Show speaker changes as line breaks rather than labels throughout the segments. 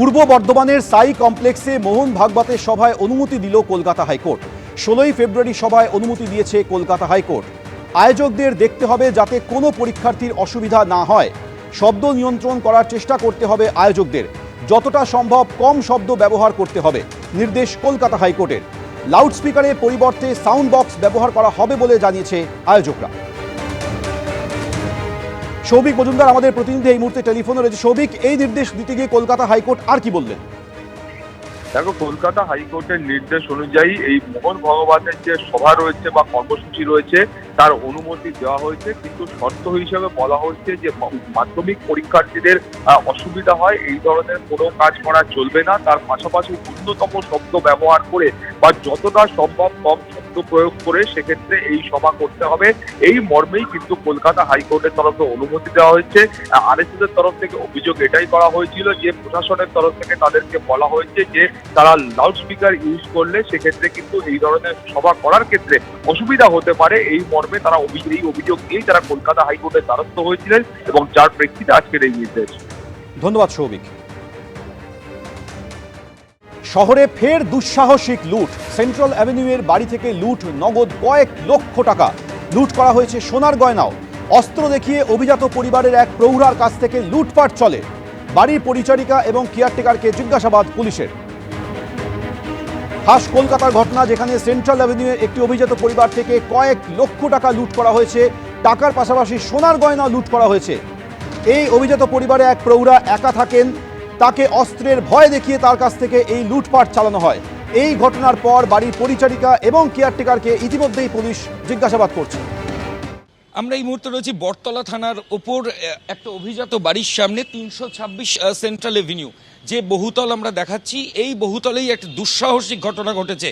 পূর্ব বর্ধমানের সাই কমপ্লেক্সে মোহন ভাগবতের সভায় অনুমতি দিল কলকাতা হাইকোর্ট। 16ই ফেব্রুয়ারি সভায় অনুমতি দিয়েছে কলকাতা হাইকোর্ট। আয়োজকদের দেখতে হবে যাতে কোনো পরীক্ষার্থীর অসুবিধা না হয়। শব্দ নিয়ন্ত্রণ করার চেষ্টা করতে হবে আয়োজকদের। যতটা সম্ভব কম শব্দ ব্যবহার করতে হবে, নির্দেশ কলকাতা হাইকোর্টের। লাউডস্পিকারের পরিবর্তে সাউন্ড বক্স ব্যবহার করা হবে বলে জানিয়েছে আয়োজকরা। সৌভিক মজুমদার আমাদের প্রতিনিধি এই মুহূর্তে টেলিফোনে রয়েছে। সৌভিক, এই নির্দেশ দিতে গিয়ে কলকাতা হাইকোর্ট আর কি বললেন?
দেখো, কলকাতা হাইকোর্টের নির্দেশ অনুযায়ী এই মোহন ভাগবতের যে সভা রয়েছে বা কর্মসূচি রয়েছে তার অনুমতি দেওয়া হয়েছে, কিন্তু শর্ত হিসেবে বলা হচ্ছে যে মাধ্যমিক পরীক্ষার্থীদের অসুবিধা হয় এই ধরনের কোনো কাজ করা চলবে না। তার পাশাপাশি ন্যূনতম শব্দ ব্যবহার করে বা যতটা সম্ভব কম শব্দ প্রয়োগ করে সেক্ষেত্রে এই সভা করতে হবে। এই মর্মেই কিন্তু কলকাতা হাইকোর্টের তরফে অনুমতি দেওয়া হয়েছে। আরএসএস এর তরফ থেকে অভিযোগ এটাই করা হয়েছিল যে প্রশাসনের তরফ থেকে তাদেরকে বলা হয়েছে যে তারা লাউডস্পিকার ইউজ করলে সেক্ষেত্রে কিন্তু এই ধরনের সভা করার ক্ষেত্রে অসুবিধা হতে পারে। এই মর্মে তারা এই অভিযোগ নিয়েই তারা কলকাতা হাইকোর্টের দ্বারস্থ হয়েছিলেন এবং যার প্রেক্ষিতে আজকের এই নির্দেশ।
ধন্যবাদ সৌভিক। শহরে ফের দুঃসাহসিক লুট। সেন্ট্রাল অ্যাভিনিউয়ের বাড়ি থেকে লুট, নগদ কয়েক লক্ষ টাকা লুট করা হয়েছে। সোনার গয়নাও। অস্ত্র দেখিয়ে অভিজাত পরিবারের এক প্রৌঢ়ার কাছ থেকে লুটপাট চলে। বাড়ির পরিচারিকা এবং কেয়ারটেকারকে জিজ্ঞাসাবাদ পুলিশের। খাস কলকাতার ঘটনা, যেখানে সেন্ট্রাল অ্যাভিনিউয়ের একটি অভিজাত পরিবার থেকে কয়েক লক্ষ টাকা লুট করা হয়েছে। টাকার পাশাপাশি সোনার গয়না লুট করা হয়েছে। এই অভিজাত পরিবারে এক প্রৌঢ়া একা থাকেন। তাকে অস্ত্রের ভয় দেখিয়ে তার কাছ থেকে এই লুটপাট চালানো হয়। এই ঘটনার পর বাড়ির পরিচারিকা এবং কেয়ারটেকারকে ইতিমধ্যেই পুলিশ জিজ্ঞাসাবাদ করছে।
আমরা এই মুহূর্তে রয়েছি বটতলা থানার ওপর একটা অভিজাত বাড়ির সামনে, 326 সেন্ট্রাল এভিনিউ যে বহুতল আমরা দেখাচ্ছি। এই বহুতলেই একটা দুঃসাহসিক ঘটনা ঘটেছে।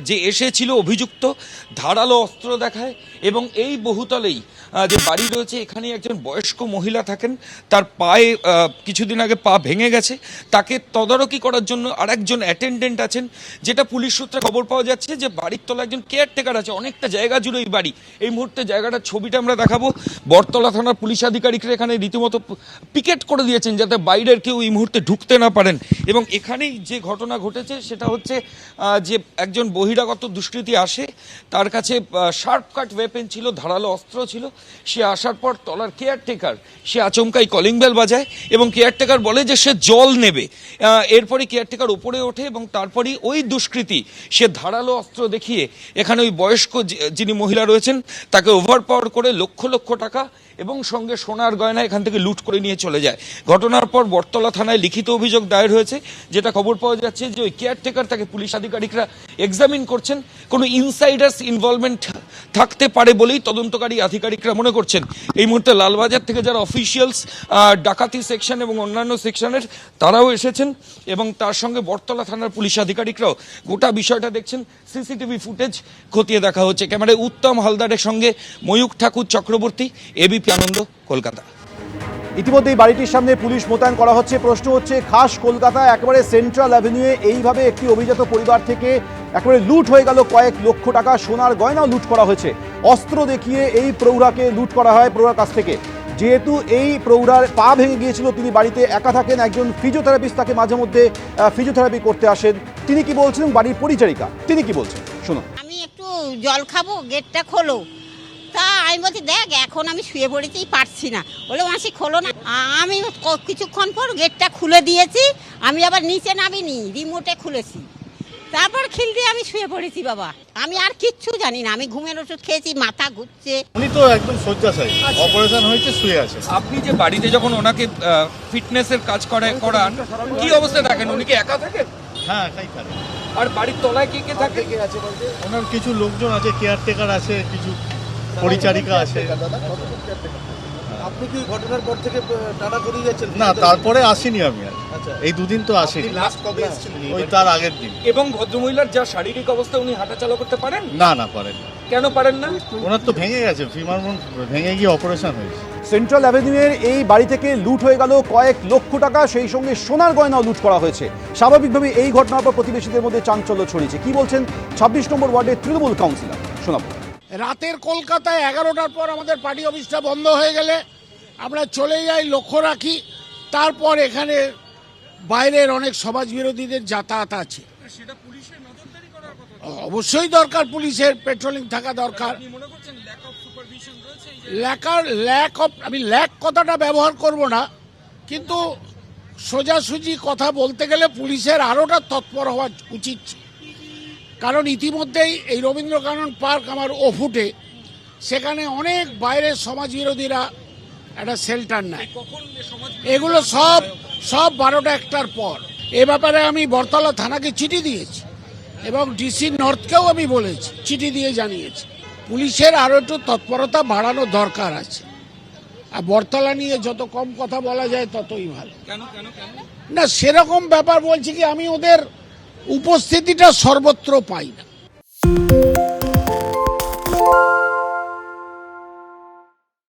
যে এসেছিল অভিযুক্ত ধারালো অস্ত্র দেখায় এবং এই বহুতলেই যে বাড়ি রয়েছে এখানে একজন বয়স্ক মহিলা থাকেন। তার পায়ে কিছুদিন আগে পা ভেঙে গেছে। তাকে তদারকি করার জন্য আরেকজন অ্যাটেন্ডেন্ট আছেন। যেটা পুলিশ সূত্রে খবর পাওয়া যাচ্ছে যে বাড়ির তলায় একজন কেয়ারটেকার আছে। অনেকটা জায়গা জুড়ে এই বাড়ি। এই মুহূর্তে জায়গাটার ছবিটা আমরা দেখাবো। বটতলা থানার পুলিশ আধিকারিকরা এখানে রীতিমতো পিকেট করে দিয়েছেন যাতে বাইরের কেউ এই মুহূর্তে ঢুকতে না পারেন। এবং এখানেই যে ঘটনা ঘটেছে সেটা হচ্ছে যে একজন বহিরাগত দুষ্কৃতী আসে, তার কাছে শার্প কাট ওয়েপেন ছিল, ধারালো অস্ত্র ছিল। সে আসার পর তলার কেয়ারটেকার সে আচমকাই কলিং বেল বাজায় এবং কেয়ারটেকার বলে যে সে জল নেবে। এরপরে কেয়ারটেকার উপরে ওঠে এবং তারপরেই ওই দুষ্কৃতী সে ধারালো অস্ত্র দেখিয়ে এখানে ওই বয়স্ক যিনি মহিলা রয়েছেন তাকে ওভারপাওয়ার করে লক্ষ লক্ষ টাকা এবং সঙ্গে সোনার গয়না এখান থেকে লুট করে নিয়ে চলে যায়। ঘটনার পর বটতলা থানায় লিখিত অভিযোগ দায়ের হয়েছে। যেটা খবর পাওয়া যাচ্ছে যে ওই কেয়ারটেকার তাকে পুলিশ আধিকারিকরা এক্সামিন করছেন। কোনো ইনসাইডার্স ইনভলভমেন্ট থাকতে পারে বলেই তদন্তকারী আধিকারিকরা মনে করছেন। এই মুহূর্তে লালবাজার থেকে যারা অফিসিয়ালস ডাকাতি সেকশন এবং অন্যান্য সেকশনের তারাও এসেছেন এবং তার সঙ্গে বটতলা থানার পুলিশ আধিকারিকরাও গোটা বিষয়টা দেখছেন। সিসিটিভি ফুটেজ খতিয়ে দেখা হচ্ছে। ক্যামেরায় উত্তম হালদারের সঙ্গে ময়ূক ঠাকুর চক্রবর্তী, এবিপি আনন্দ, কলকাতা।
ইতিমধ্যেই বাড়িটির সামনে পুলিশ মোতায়েন করা হচ্ছে। প্রশ্ন হচ্ছে, খাস কলকাতা একেবারে সেন্ট্রাল অ্যাভিনিউয়ে এইভাবে একটি অভিজাত পরিবার থেকে একেবারে লুট হয়ে গেল, কয়েক লক্ষ টাকা সোনার গয়নাও লুট করা হয়েছে। অস্ত্র দেখিয়ে এই প্রৌঢ়াকে লুট করা হয় প্রৌঢ়ার কাছ থেকে। যেহেতু এই প্রৌঢ়ার পা ভেঙে গিয়েছিল, তিনি বাড়িতে একা থাকেন। একজন ফিজিওথেরাপিস্ট তাকে মাঝে মধ্যে ফিজিওথেরাপি করতে আসেন। তিনি কি বলছেন, বাড়ির পরিচারিকা তিনি কি বলছেন শুনুন।
আমি একটু জল খাবো, গেটটা খোলো। তা আমি বলছি, দেখ এখন আমি শুয়ে পড়েছি, পারছি না। বলে মাসি খোলো না। আমি কিছুক্ষণ পর গেটটা খুলে দিয়েছি। আমি আবার নিচে নামিনি, রিমোটে খুলেছি। তারপর খিল দিয়ে আমি শুয়ে পড়েছি। বাবা, আমি আর কিচ্ছু জানি না। আমি ঘুমের ওষুধ খেয়েছি, মাথা ঘুরছে।
উনি তো একদম শয্যাশায়ী, অপারেশন হয়েছে, শুয়ে আছে।
আপনি যে বাড়িতে যখন ওনাকে ফিটনেসের কাজ করান কি অবস্থা থাকেন? উনি কি একা থাকেন?
হ্যাঁ, একাই থাকে।
আর বাড়ির তলায় কে কে থাকে?
ওনার কিছু লোকজন আছে, কেয়ারটেকার আছে, কিছু পরিচারিকা আছে।
আপনি কি ঘটনার পর থেকে টানা করেই যাচ্ছেন?
না, তারপরে আসিনি আমি আর। এই দুদিন তো আসিনি।
লাস্ট কবে এসেছিলেন?
ওই তার আগের দিন।
এবং ভদ্রমহিলার যা শারীরিক অবস্থা, উনি হাঁটাচলা করতে পারেন?
না না, পারেন।
কেন পারেন না?
ওনার তো ভেঙে গেছে, ফিমার বোন ভেঙে গিয়ে অপারেশন হয়েছে।
সেন্ট্রাল অ্যাভিনিউয়ের এই বাড়ি থেকে লুট হয়ে গেল কয়েক লক্ষ টাকা, সেই সঙ্গে সোনার গয়নাও লুট করা হয়েছে। স্বাভাবিকভাবে এই ঘটনার পর প্রতিবেশীদের মধ্যে চাঞ্চল্য ছড়িয়েছে। কি বলছেন 26 নম্বর ওয়ার্ডের তৃণমূল কাউন্সিলর, শোনাবো।
রাতের কলকাতায় 11টার পর আমাদের পার্টি অফিসটা বন্ধ হয়ে গেলে আমরা চলে যাই, লক্ষ্য রাখি
তারপর এখানে বাইরের অনেক সমাজ বিরোধীদের যাতায়াত আছে। অবশ্যই দরকার, পুলিশের পেট্রোলিং থাকা দরকার। আমি ল্যাক কথাটা ব্যবহার করব না, কিন্তু সোজাসুজি কথা বলতে গেলে পুলিশের আরোটা তৎপর হওয়া উচিত। কারণ ইতিমধ্যেই এই রবীন্দ্রকানন পার্ক আমার ওফুটে, সেখানে অনেক বাইরের সমাজ বিরোধীরা একটা শেল্টার নেয়। এগুলো সব 12টা 1টার পর। এ ব্যাপারে আমি বরতলা থানাকে চিঠি দিয়েছি এবং ডিসি নর্থকেও আমি বলেছি, চিঠি দিয়ে জানিয়েছি। পুলিশের আরও একটু তৎপরতা বাড়ানো দরকার আছে। আর বরতলা নিয়ে যত কম কথা বলা যায় ততই ভালো। না, সেরকম ব্যাপার বলছি কি, আমি ওদের উপস্থিতিটা সর্বত্র পাই না।